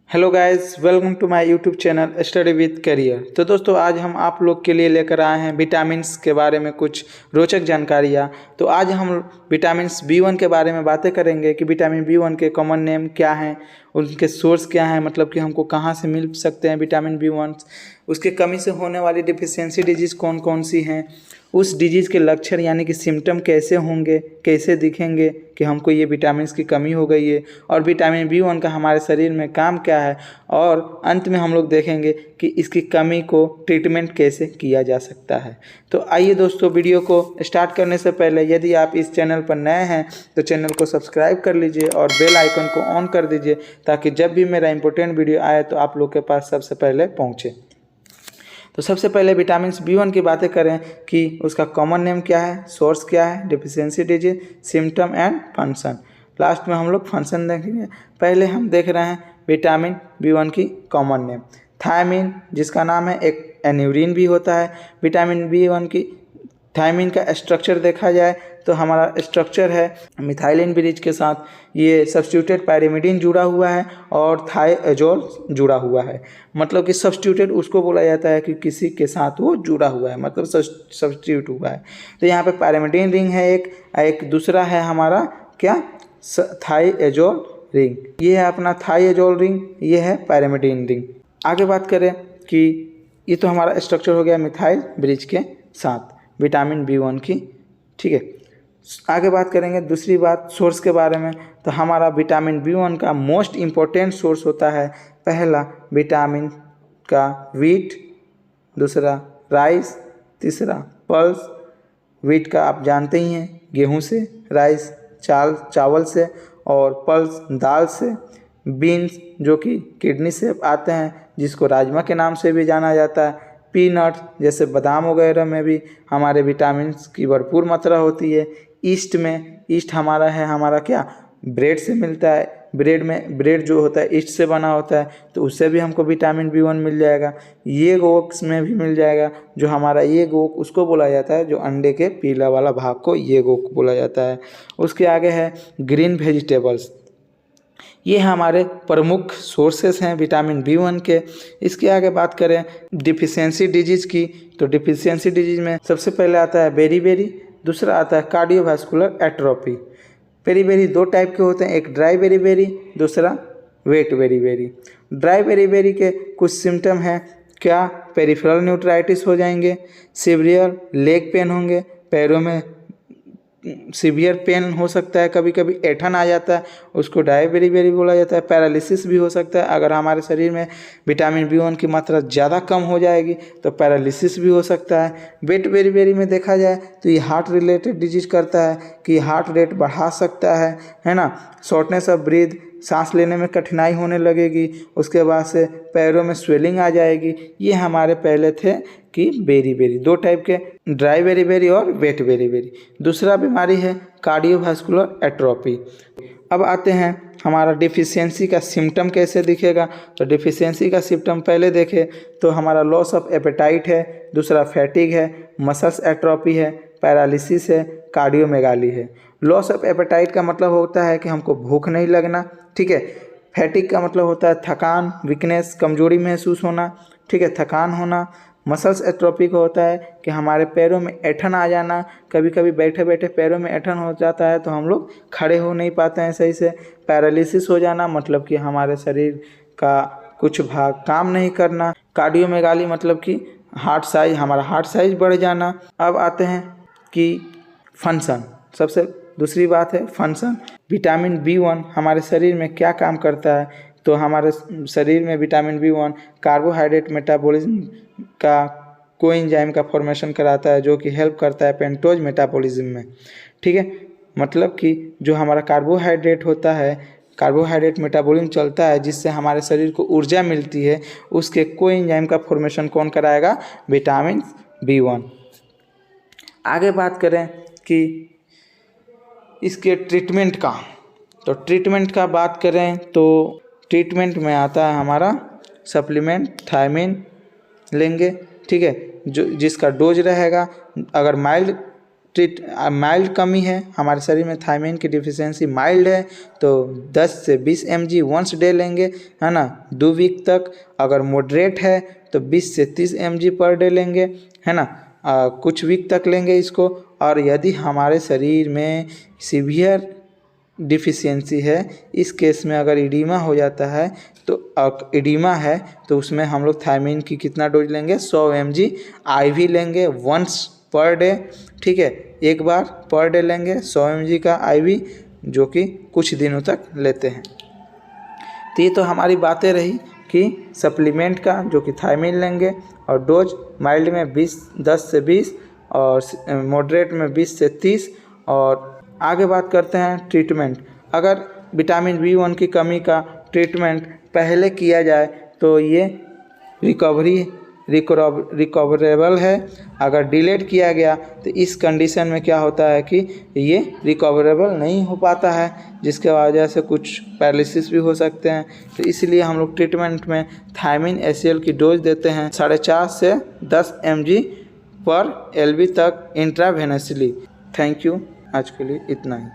Hello guys, welcome to my YouTube channel study with career. तो दोस्तों, आज हम आप लोग के लिए लेकर आए हैं विटामिन्स के बारे में कुछ रोचक जानकारियाँ। तो आज हम विटामिन्स B1 के बारे में बातें करेंगे कि विटामिन B1 के कॉमन नेम क्या हैं, उनके सोर्स क्या हैं, मतलब कि हमको कहाँ से मिल सकते हैं विटामिन B1, उसके कमी से होने वाली डिफिशियंसी डिजीज़ कौन कौन सी हैं, उस डिजीज़ के लक्षण यानी कि सिम्टम कैसे होंगे, कैसे दिखेंगे कि हमको ये विटामिन्स की कमी हो गई है, और विटामिन B1 का हमारे शरीर में काम क्या है, और अंत में हम लोग देखेंगे कि इसकी कमी को ट्रीटमेंट कैसे किया जा सकता है। तो आइए दोस्तों, वीडियो को स्टार्ट करने से पहले यदि आप इस चैनल पर नए हैं तो चैनल को सब्सक्राइब कर लीजिए और बेल आइकन को ऑन कर दीजिए, ताकि जब भी मेरा इंपॉर्टेंट वीडियो आए तो आप लोग के पास सबसे पहले पहुँचे। तो सबसे पहले विटामिन B1 की बातें करें कि उसका कॉमन नेम क्या है, सोर्स क्या है, deficiency disease, symptom and function. Last में हम लोग फंक्शन देखेंगे। पहले हम देख रहे हैं विटामिन B1 की कॉमन नेम। थायमिन, जिसका नाम है, एक एन्यूरिन भी होता है। विटामिन B1 की थायमिन का स्ट्रक्चर देखा जाए तो हमारा स्ट्रक्चर है मिथाइलिन ब्रिज के साथ ये सब्स्टिट्यूटेड पैरिमिडीन जुड़ा हुआ है और थायएजोल जुड़ा हुआ है। मतलब कि सब्स्टिट्यूटेड उसको बोला जाता है कि किसी के साथ वो जुड़ा हुआ है, मतलब सब्स्टिट्यूट हुआ है। तो यहाँ पे पैरिमिडीन रिंग है एक दूसरा है हमारा क्या, थायएजोल रिंग। ये है अपना थायएजोल रिंग, ये है पैरिमिडीन रिंग। आगे बात करें कि ये तो हमारा स्ट्रक्चर हो गया मिथाइल ब्रिज के साथ विटामिन B1 की, ठीक है। आगे बात करेंगे दूसरी बात सोर्स के बारे में। तो हमारा विटामिन B1 का मोस्ट इम्पोर्टेंट सोर्स होता है, पहला विटामिन का वीट, दूसरा राइस, तीसरा पल्स। वीट का आप जानते ही हैं, गेहूं से, राइस चावल से, और पल्स दाल से। बीन्स जो कि किडनी से आते हैं, जिसको राजमा के नाम से भी जाना जाता है। पीनट जैसे बादाम वगैरह में भी हमारे विटामिन्स की भरपूर मात्रा होती है। ईस्ट में, ईस्ट हमारा है, हमारा क्या, ब्रेड से मिलता है। ब्रेड जो होता है ईस्ट से बना होता है, तो उससे भी हमको विटामिन B1 मिल जाएगा। ये गोक्स में भी मिल जाएगा, जो हमारा ये गोक उसको बोला जाता है, जो अंडे के पीला वाला भाग को ये गोक बोला जाता है। उसके आगे है ग्रीन वेजिटेबल्स। ये हमारे प्रमुख सोर्सेस हैं विटामिन B1 के। इसके आगे बात करें डिफिशियंसी डिजीज़ की, तो डिफिशियंसी डिजीज़ में सबसे पहले आता है बेरीबेरी, दूसरा आता है कार्डियोवास्कुलर एट्रोफी। बेरीबेरी दो टाइप के होते हैं, एक ड्राई बेरीबेरी, दूसरा वेट बेरीबेरी। ड्राई बेरीबेरी के कुछ सिम्टम हैं क्या, पेरिफेरल न्यूट्राइटिस हो जाएंगे, सीवियर लेग पेन होंगे, पैरों में सीवियर पेन हो सकता है, कभी कभी ऐठन आ जाता है, उसको डायबेरी बोला जाता है। पैरालिसिस भी हो सकता है, अगर हमारे शरीर में विटामिन B1 की मात्रा ज़्यादा कम हो जाएगी तो पैरालिसिस भी हो सकता है। वेट बेरी में देखा जाए तो ये हार्ट रिलेटेड डिजीज करता है कि हार्ट रेट बढ़ा सकता है ना। शॉर्टनेस ऑफ ब्रीथ, सांस लेने में कठिनाई होने लगेगी। उसके बाद से पैरों में स्वेलिंग आ जाएगी। ये हमारे पहले थे कि बेरी दो टाइप के, ड्राई बेरी और वेट बेरी। दूसरा बीमारी है कार्डियोवास्कुलर एट्रोफी। अब आते हैं हमारा डिफिशियंसी का सिम्टम कैसे दिखेगा। तो डिफिशियंसी का सिम्टम पहले देखें तो हमारा लॉस ऑफ एपेटाइट है, दूसरा फैटिग है, मसल्स एट्रोफी है, पैरालिसिस है, कार्डियोमेगाली है। लॉस ऑफ एपेटाइट का मतलब होता है कि हमको भूख नहीं लगना, ठीक है। फैटिग का मतलब होता है थकान, वीकनेस, कमजोरी महसूस होना, ठीक है, थकान होना। मसल्स एट्रोफी का होता है कि हमारे पैरों में ऐठन आ जाना, कभी कभी बैठे बैठे पैरों में ऐठन हो जाता है तो हम लोग खड़े हो नहीं पाते हैं सही से। पैरालिसिस हो जाना, मतलब कि हमारे शरीर का कुछ भाग काम नहीं करना। कार्डियोमेगाली मतलब कि हमारा हार्ट साइज बढ़ जाना। अब आते हैं कि फंक्शन, सबसे दूसरी बात है फंक्शन। विटामिन B1 हमारे शरीर में क्या काम करता है, तो हमारे शरीर में विटामिन B1 कार्बोहाइड्रेट मेटाबॉलिज्म का कोएंजाइम का फॉर्मेशन कराता है, जो कि हेल्प करता है पेंटोज मेटाबॉलिज्म में, ठीक है। मतलब कि जो हमारा कार्बोहाइड्रेट होता है, कार्बोहाइड्रेट मेटाबॉलिज्म चलता है जिससे हमारे शरीर को ऊर्जा मिलती है, उसके कोएंजाइम का फॉर्मेशन कौन कराएगा, विटामिन B1। आगे बात करें कि इसके ट्रीटमेंट का, तो ट्रीटमेंट का बात करें तो ट्रीटमेंट में आता है हमारा सप्लीमेंट थायमिन लेंगे, ठीक है, जो जिसका डोज रहेगा, अगर माइल्ड माइल्ड कमी है, हमारे शरीर में थायमीन की डिफिशियंसी माइल्ड है, तो 10 से 20 mg वंस डे लेंगे, है ना, 2 वीक तक। अगर मॉडरेट है तो 20 से 30 mg पर डे लेंगे, है ना, कुछ वीक तक लेंगे इसको। और यदि हमारे शरीर में सीवियर डिफिशियंसी है, इस केस में अगर इडीमा हो जाता है तो इडीमा है तो उसमें हम लोग थायमीन की कितना डोज लेंगे, 100 mg IV लेंगे वंस पर डे, ठीक है, एक बार पर डे लेंगे 100 mg का IV, जो कि कुछ दिनों तक लेते हैं। तो ये तो हमारी बातें रही कि सप्लीमेंट का, जो कि थायमीन लेंगे, और डोज माइल्ड में 10 से 20 और मॉडरेट में 20 से 30। और आगे बात करते हैं ट्रीटमेंट। अगर विटामिन B1 की कमी का ट्रीटमेंट पहले किया जाए तो ये रिकवरेबल है। अगर डिलेड किया गया तो इस कंडीशन में क्या होता है कि ये रिकवरेबल नहीं हो पाता है, जिसके वजह से कुछ पैरालिसिस भी हो सकते हैं। तो इसलिए हम लोग ट्रीटमेंट में थायमीन HCl की डोज देते हैं 4.5 से 10 mg पर LV तक इंट्रावेनसली। थैंक यू, आज के लिए इतना ही।